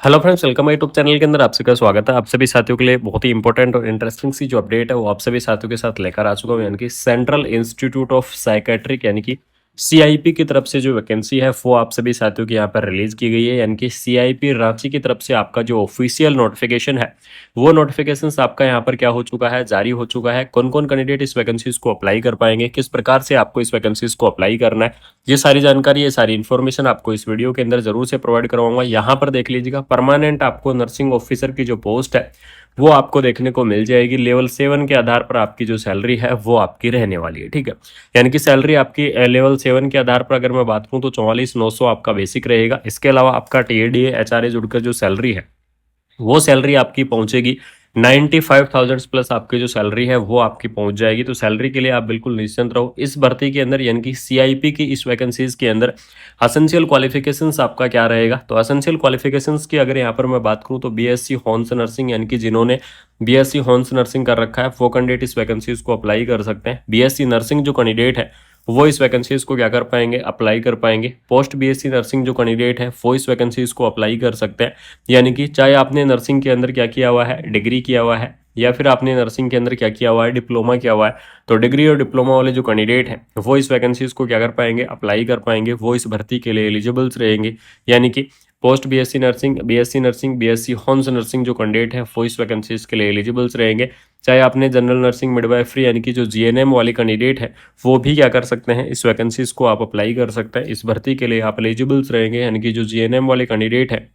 Hello friends, welcome my YouTube channel के अंदर आप सबका स्वागत है। आप सभी साथियों के लिए बहुत ही इंपॉर्टेंट और इंटरेस्टिंग सी जो अपडेट है वो आप सभी साथियों के साथ लेकर आ चुका हूँ। यानी कि सेंट्रल इंस्टीट्यूट ऑफ साइकेट्रिक यानी कि सीआईपी की तरफ से जो वैकेंसी है वो आप सभी साथियों की यहाँ पर रिलीज की गई है। यानी कि सीआईपी रांची की तरफ से आपका जो ऑफिशियल नोटिफिकेशन है वो नोटिफिकेशन आपका यहाँ पर क्या हो चुका है, जारी हो चुका है। कौन कौन कैंडिडेट इस वैकेंसीज को अप्लाई कर पाएंगे, किस प्रकार से आपको इस वैकेंसीज को अप्लाई करना है, ये सारी जानकारी, ये सारी इन्फॉर्मेशन आपको इस वीडियो के अंदर जरूर से प्रोवाइड करवाऊंगा। यहाँ पर देख लीजिएगा, परमानेंट आपको नर्सिंग ऑफिसर की जो पोस्ट है वो आपको देखने को मिल जाएगी। लेवल 7 के आधार पर आपकी जो सैलरी है वो आपकी रहने वाली है। ठीक है, यानी कि सैलरी आपकी लेवल 7 के आधार पर अगर मैं बात करूं तो 44,900 आपका बेसिक रहेगा। इसके अलावा आपका टीएडीए एचआरए जुड़कर जो सैलरी है वो सैलरी आपकी पहुंचेगी 95,000 प्लस। आपकी जो सैलरी है वो आपकी पहुंच जाएगी। तो सैलरी के लिए आप बिल्कुल निश्चिंत रहो। इस भर्ती के अंदर यानी कि सीआईपी की इस वैकेंसीज के अंदर असेंशियल क्वालिफिकेशंस आपका क्या रहेगा, तो असेंशियल क्वालिफिकेशंस की अगर यहाँ पर मैं बात करूँ तो बीएससी हॉर्न्स नर्सिंग यानी कि जिन्होंने बीएससी हॉर्न्स नर्सिंग कर रखा है वो कैंडिडेट इस वैकेंसीज को अप्लाई कर सकते हैं। बीएससी नर्सिंग जो कैंडिडेट है वो इस वैकेंसीज को क्या कर पाएंगे, अप्लाई कर पाएंगे। पोस्ट बीएससी नर्सिंग जो कैंडिडेट है वो इस वैकेंसीज को अप्लाई कर सकते हैं। यानी कि चाहे आपने नर्सिंग के अंदर क्या किया हुआ है, डिग्री किया हुआ है, या फिर आपने नर्सिंग के अंदर क्या किया हुआ है, डिप्लोमा किया हुआ है, तो डिग्री और डिप्लोमा वाले जो कैंडिडेट हैं वो इस वैकेंसीज को क्या कर पाएंगे, अप्लाई कर पाएंगे। वो इस भर्ती के लिए एलिजिबल्स रहेंगे। यानी कि post BSc nursing, BSc horns nursing जो कैंडिडेट है वो इस वैकेंसीज के लिए एलिजिबल्स रहेंगे। चाहे आपने जनरल नर्सिंग मिडवाइफरी यानी कि जो जीएनएम वाले कैंडिडेट है वो भी क्या कर सकते हैं, इस वैकेंसीज को आप अप्लाई कर सकते हैं। इस भर्ती के लिए आप एलिजिबल्स रहेंगे। यानी कि जो जीएनएम वाले कैंडिडेट है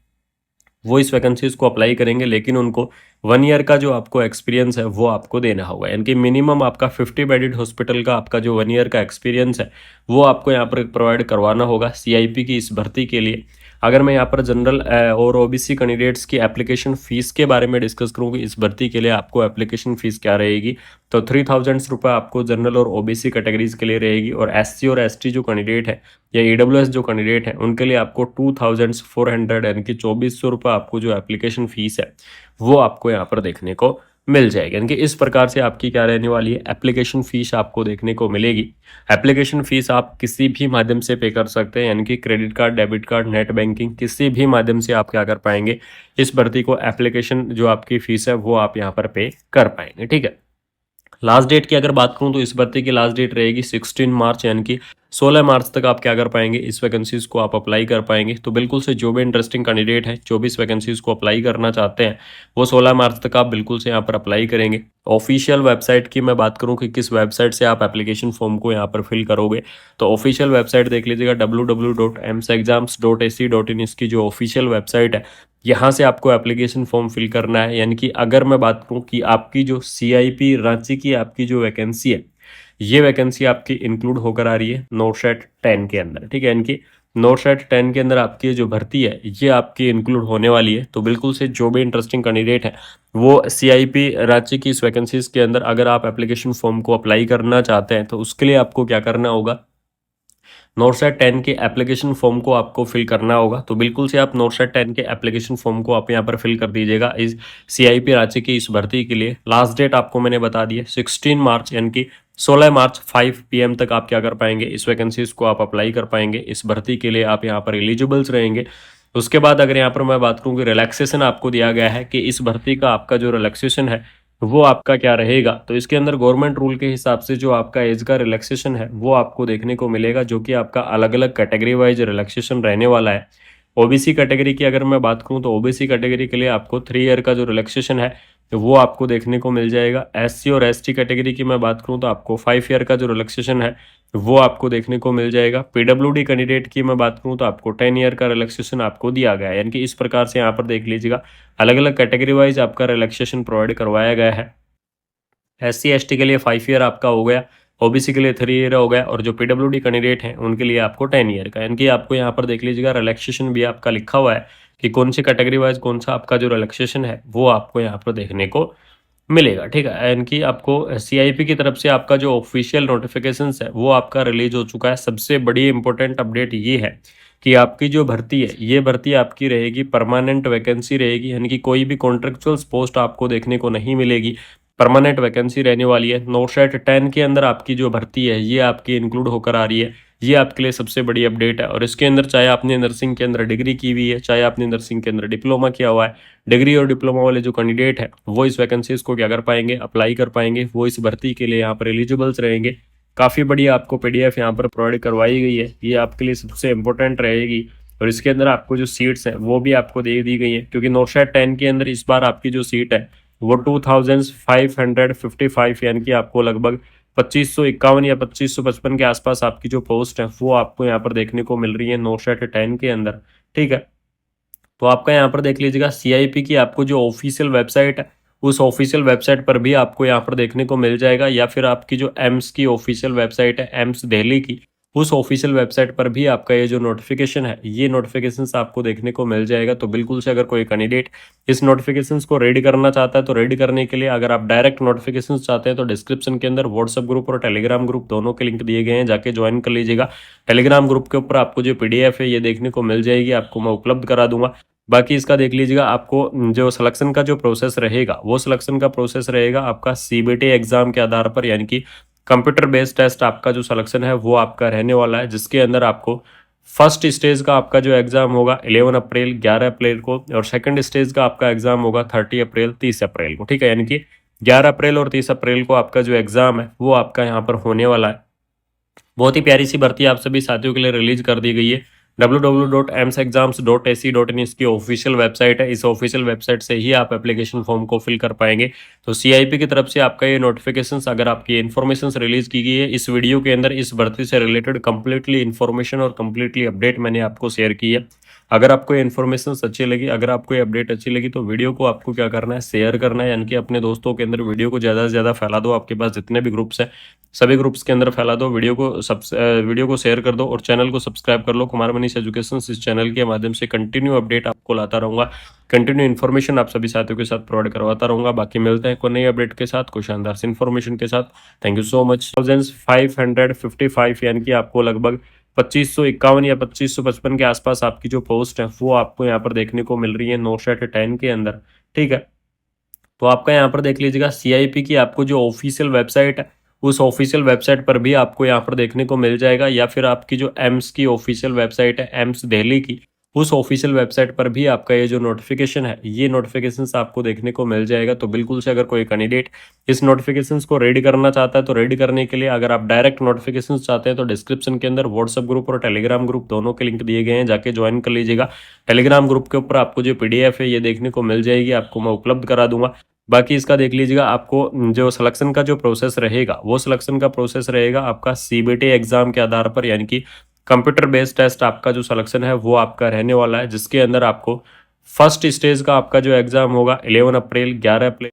वो इस वैकेंसीज को अप्लाई करेंगे, लेकिन उनको 1 ईयर का जो आपको एक्सपीरियंस है वो आपको देना होगा। यानी कि मिनिमम आपका 50 बेडेड हॉस्पिटल का आपका जो 1 ईयर का एक्सपीरियंस है वो आपको यहाँ पर प्रोवाइड करवाना होगा सीआईपी की इस भर्ती के लिए। अगर मैं यहाँ पर जनरल और ओबीसी कैंडिडेट्स की एप्लीकेशन फीस के बारे में डिस्कस करूँ कि इस भर्ती के लिए आपको एप्लीकेशन फीस क्या रहेगी, तो 3,000 रुपये आपको जनरल और ओबीसी कैटेगरीज के लिए रहेगी। और एससी और एसटी जो कैंडिडेट है या ईडब्ल्यूएस जो कैंडिडेट है उनके लिए आपको 2,400 यानी कि 2,400 रुपये आपको जो एप्लीकेशन फीस है वो आपको यहाँ पर देखने को मिल जाएगी। यानी कि इस प्रकार से आपकी क्या रहने वाली है, एप्लीकेशन फीस आपको देखने को मिलेगी। एप्लीकेशन फीस आप किसी भी माध्यम से पे कर सकते हैं। यानी कि credit card, debit card, net banking, किसी भी माध्यम से आप क्या कर पाएंगे, इस भर्ती को एप्लीकेशन जो आपकी फीस है वो आप यहाँ पर पे कर पाएंगे। ठीक है, लास्ट डेट की अगर बात करूं तो इस भर्ती की लास्ट डेट रहेगी 16 मार्च। यानी कि 16 मार्च तक आप क्या कर पाएंगे, इस वैकेंसीज को आप अप्लाई कर पाएंगे। तो बिल्कुल से जो भी इंटरेस्टिंग कैंडिडेट है, जो भी इस वैकेंसीज को अप्लाई करना चाहते हैं, वो 16 मार्च तक आप बिल्कुल से यहाँ पर अप्लाई करेंगे। ऑफिशियल वेबसाइट की मैं बात करूं कि किस वेबसाइट से आप एप्लीकेशन फॉर्म को यहाँ पर फिल करोगे, तो ऑफिशियल वेबसाइट देख लीजिएगा www.emsexams.ac.in। इसकी जो ऑफिशियल वेबसाइट है यहाँ से आपको एप्लीकेशन फॉर्म फिल करना है। यानी कि अगर मैं बात करूँ कि आपकी जो सीआईपी रांची की आपकी जो वैकेंसी है, ये वैकेंसी आपकी इंक्लूड होकर आ रही है नोटशेट 10 के अंदर। ठीक है, यानी कि नोटशेट 10 के अंदर आपकी जो भर्ती है ये आपकी इंक्लूड होने वाली है। तो बिल्कुल से जो भी इंटरेस्टिंग कैंडिडेट है वो सीआईपी रांची की इस वैकेंसीज के अंदर अगर आप एप्लीकेशन फॉर्म को अप्लाई करना चाहते हैं तो उसके लिए आपको क्या करना होगा, नोटसेट 10 के एप्लीकेशन फॉर्म को आपको फिल करना होगा। तो बिल्कुल से आप नोटसेट 10 के एप्लीकेशन फॉर्म को आप यहाँ पर फिल कर दीजिएगा इस सीआईपी रांची की इस भर्ती के लिए। लास्ट डेट आपको मैंने बता दी है 16 मार्च, यानी कि 16 मार्च 5 PM तक आप क्या कर पाएंगे, इस वैकेंसीज को आप अप्लाई कर पाएंगे। इस भर्ती के लिए आप यहाँ पर एलिजिबल्स रहेंगे। उसके बाद अगर यहाँ पर मैं बात करूँ कि रिलैक्सेशन आपको दिया गया है कि इस भर्ती का आपका जो रिलैक्सेशन है वो आपका क्या रहेगा, तो इसके अंदर गवर्नमेंट रूल के हिसाब से जो आपका एज का रिलैक्सेशन है वो आपको देखने को मिलेगा, जो कि आपका अलग अलग कैटेगरी वाइज रिलैक्सेशन रहने वाला है। ओबीसी कैटेगरी की अगर मैं बात करूं तो ओबीसी कैटेगरी के लिए आपको 3 ईयर का जो रिलैक्सेशन है तो वो आपको देखने को मिल जाएगा। एससी और एसटी कैटेगरी की मैं बात करूं तो आपको 5 ईयर का जो रिलैक्सेशन है वो आपको देखने को मिल जाएगा। पीडब्ल्यूडी कैंडिडेट की मैं बात करूं तो आपको 10 ईयर का रिलैक्सेशन आपको दिया गया है। यानी कि इस प्रकार से यहाँ पर देख लीजिएगा, अलग अलग कैटेगरी वाइज आपका रिलैक्सेशन प्रोवाइड करवाया गया है। एससी एसटी के लिए 5 ईयर आपका हो गया, ओबीसी के लिए 3 ईयर हो गया, और जो पीडब्ल्यूडी कैंडिडेट हैं उनके लिए आपको 10 ईयर का। यानी कि आपको यहाँ पर देख लीजिएगा रिलैक्सेशन भी आपका लिखा हुआ है कि कौन सी कैटेगरी वाइज कौन सा आपका जो रिलैक्सेशन है वो आपको यहाँ पर देखने को मिलेगा। ठीक है, यानी कि आपको सीआईपी की तरफ से आपका जो ऑफिशियल नोटिफिकेशन है वो आपका रिलीज हो चुका है। सबसे बड़ी इंपॉर्टेंट अपडेट ये है कि आपकी जो भर्ती है ये भर्ती आपकी रहेगी परमानेंट वैकेंसी रहेगी। यानी कि कोई भी कॉन्ट्रेक्चुअल पोस्ट आपको देखने को नहीं मिलेगी, परमानेंट वैकेंसी रहने वाली है। नोटशेट 10 के अंदर आपकी जो भर्ती है ये आपकी इंक्लूड होकर आ रही है। ये आपके लिए सबसे बड़ी अपडेट है। और इसके अंदर चाहे आपने नर्सिंग के अंदर डिग्री की हुई है, चाहे आपने नर्सिंग के अंदर डिप्लोमा किया हुआ है, डिग्री और डिप्लोमा वाले जो कैंडिडेट है वो इस वैकेंसीज को क्या कर पाएंगे, अप्लाई कर पाएंगे, वो इस भर्ती के लिए यहाँ पर एलिजिबल्स रहेंगे। काफ़ी बढ़िया आपको पीडीएफ यहाँ पर प्रोवाइड करवाई गई है, ये आपके लिए सबसे इंपॉर्टेंट रहेगी। और इसके अंदर आपको जो सीट्स हैं वो भी आपको दे दी गई है, क्योंकि नौशाद 10 के अंदर इस बार आपकी जो सीट है वो 2555 यानी कि आपको लगभग 2551 या 2555 के आसपास आपकी जो पोस्ट है वो आपको यहाँ पर देखने को मिल रही है नौशाद 10 के अंदर। ठीक है, तो आपका यहाँ पर देख लीजिएगा सीआईपी की आपको जो ऑफिशियल वेबसाइट है उस ऑफिशियल वेबसाइट पर भी आपको यहाँ पर देखने को मिल जाएगा, या फिर आपकी जो एम्स की ऑफिशियल वेबसाइट है एम्स दिल्ली की, उस ऑफिशियल वेबसाइट पर भी आपका ये जो नोटिफिकेशन है ये नोटिफिकेशन आपको देखने को मिल जाएगा। तो बिल्कुल से अगर कोई कैंडिडेट इस नोटिफिकेशन को रेडी करना चाहता है तो रेडी करने के लिए अगर आप डायरेक्ट नोटिफिकेशन चाहते हैं तो डिस्क्रिप्शन के अंदर व्हाट्सएप ग्रुप और टेलीग्राम ग्रुप दोनों के लिंक दिए गए हैं, जाके ज्वाइन कर लीजिएगा। टेलीग्राम ग्रुप के ऊपर आपको जो पीडीएफ है ये देखने को मिल जाएगी, आपको मैं उपलब्ध करा दूंगा। बाकी इसका देख लीजिएगा, आपको जो सिलेक्शन का जो प्रोसेस रहेगा वो सिलेक्शन का प्रोसेस रहेगा आपका सीबीटी एग्जाम के आधार पर, यानी कि कंप्यूटर बेस्ड टेस्ट आपका जो सिलेक्शन है वो आपका रहने वाला है, जिसके अंदर आपको फर्स्ट स्टेज का आपका जो एग्जाम होगा 11 अप्रैल 11 अप्रैल को, और सेकंड स्टेज का आपका एग्जाम होगा 30 अप्रैल 30 अप्रैल को। ठीक है, यानी कि 11 अप्रैल और 30 अप्रैल को आपका जो एग्जाम है वो आपका यहाँ पर होने वाला है। बहुत ही प्यारी सी भर्ती आप सभी साथियों के लिए रिलीज कर दी गई है। www.emsexams.ac.in इसकी ऑफिशियल वेबसाइट है, इस ऑफिशियल वेबसाइट से ही आप एप्लीकेशन फॉर्म को फिल कर पाएंगे। तो सीआईपी की तरफ से आपका ये नोटिफिकेशन, अगर आपकी इन्फॉर्मेशन रिलीज की गई है इस वीडियो के अंदर, इस भर्ती से रिलेटेड कंप्लीटली इन्फॉर्मेशन और कंप्लीटली अपडेट मैंने आपको शेयर की है। अगर आपको ये इन्फॉर्मेशन अच्छी लगी, अगर आपको ये अपडेट अच्छी लगी तो वीडियो को आपको क्या करना है, शेयर करना है, यानी कि अपने दोस्तों के अंदर वीडियो को ज़्यादा से ज़्यादा फैला दो। आपके पास जितने भी ग्रुप्स हैं सभी ग्रुप्स के अंदर फैला दो, वीडियो को शेयर कर दो और चैनल को सब्सक्राइब कर लो। कुमार मनीष एजुकेशन इस चैनल के माध्यम से कंटिन्यू अपडेट आपको लाता रहूंगा, कंटिन्यू इन्फॉर्मेशन आप सभी साथियों के साथ प्रोवाइड करवाता रहूंगा। बाकी मिलते हैं कोई नई अपडेट के साथ, कोई शानदार सी इन्फॉर्मेशन के साथ। Thank you so much. 2555 यानी कि आपको लगभग 2551 या 2555 के आसपास आपकी जो पोस्ट है वो आपको यहाँ पर देखने को मिल रही है नौशाद 10 के अंदर। ठीक है, तो आपका यहाँ पर देख लीजिएगा सीआईपी की आपको जो ऑफिशियल वेबसाइट है उस ऑफिशियल वेबसाइट पर भी आपको यहाँ पर देखने को मिल जाएगा, या फिर आपकी जो एम्स की ऑफिशियल वेबसाइट है एम्स दिल्ली की, उस ऑफिशियल वेबसाइट पर भी आपका ये जो नोटिफिकेशन है ये नोटिफिकेशन आपको देखने को मिल जाएगा। तो बिल्कुल से अगर कोई कैंडिडेट इस नोटिफिकेशन को रेडी करना चाहता है तो रेडी करने के लिए अगर आप डायरेक्ट नोटिफिकेशन चाहते हैं तो डिस्क्रिप्शन के अंदर व्हाट्सएप ग्रुप और टेलीग्राम ग्रुप दोनों के लिंक दिए गए हैं, जाके ज्वाइन कर लीजिएगा। टेलीग्राम ग्रुप के ऊपर आपको जो पीडीएफ है ये देखने को मिल जाएगी, आपको मैं उपलब्ध करा दूंगा। बाकी इसका देख लीजिएगा, आपको जो सिलेक्शन का जो प्रोसेस रहेगा वो सिलेक्शन का प्रोसेस रहेगा आपका सीबीटी एग्जाम के आधार पर, यानी कि कंप्यूटर बेस्ड टेस्ट आपका जो सिलेक्शन है वो आपका रहने वाला है, जिसके अंदर आपको फर्स्ट स्टेज का आपका जो एग्जाम होगा 11 अप्रैल 11 अप्रैल